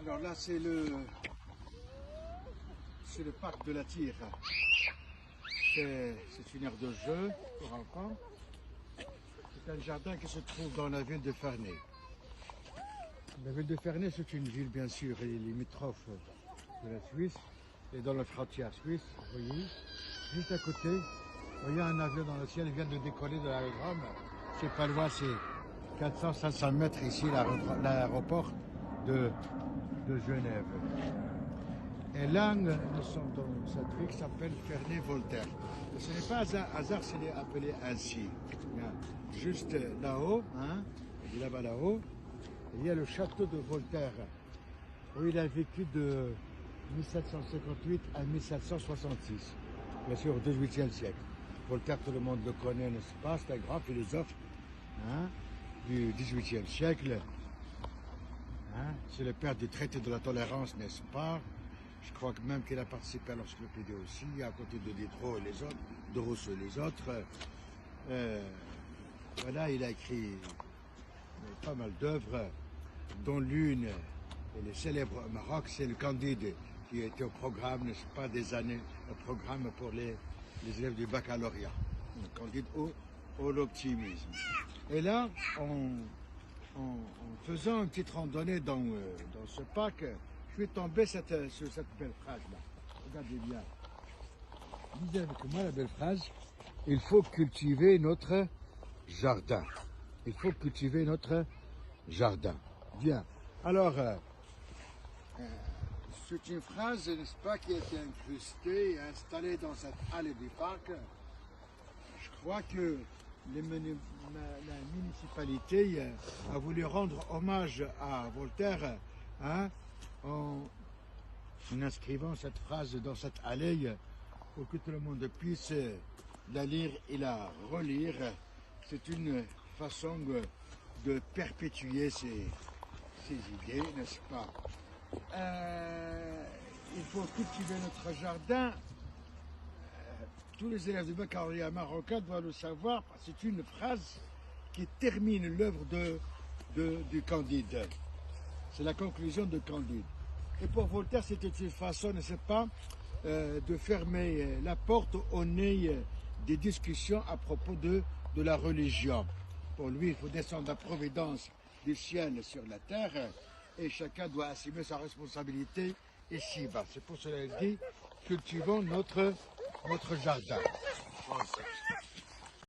Alors là, c'est le parc de la Tire. C'est une aire de jeu pour enfants. C'est un jardin qui se trouve dans la ville de Ferney. La ville de Ferney, c'est une ville bien sûr limitrophe de la Suisse et dans la frontière suisse. Vous voyez, juste à côté, il y a un avion dans le ciel, il vient de décoller de l'aérodrome. C'est pas loin, c'est 400-500 mètres ici, l'aéroport de Genève. Et là, nous sommes dans cette ville qui s'appelle Ferney-Voltaire. Ce n'est pas un hasard s'il est appelé ainsi. Juste là-haut, là-bas là-haut, il y a le château de Voltaire, où il a vécu de 1758 à 1766, bien sûr au XVIIIe siècle. Voltaire, tout le monde le connaît, n'est-ce pas? C'est un grand philosophe du XVIIIe siècle. C'est le père du traité de la tolérance, n'est-ce pas? Je crois que même qu'il a participé à l'encyclopédie aussi, à côté de Diderot et les autres, de Rousseau et les autres. Voilà, il a écrit pas mal d'œuvres, dont l'une, elle est célèbre au Maroc, c'est le Candide, qui était au programme, n'est-ce pas, des années, au programme pour les élèves du baccalauréat. Le Candide ou l'optimisme. Et là, en faisant une petite randonnée dans ce parc, je suis tombé sur cette belle phrase-là. Regardez bien. Lisez avec moi la belle phrase. Il faut cultiver notre jardin. Il faut cultiver notre jardin. Bien. Alors, c'est une phrase, n'est-ce pas, qui a été incrustée et installée dans cette allée du parc. Je crois que la municipalité a voulu rendre hommage à Voltaire en inscrivant cette phrase dans cette allée pour que tout le monde puisse la lire et la relire. C'est une façon de perpétuer ces idées, n'est-ce pas? Il faut cultiver notre jardin. Tous les élèves du baccalauréat marocain doivent le savoir, parce que c'est une phrase qui termine l'œuvre du Candide. C'est la conclusion de Candide. Et pour Voltaire, c'était une façon, ne sais pas, de fermer la porte au nez des discussions à propos de la religion. Pour lui, il faut descendre la providence du ciel sur la terre et chacun doit assumer sa responsabilité ici-bas. C'est pour cela qu'il dit, cultivons notre jardin.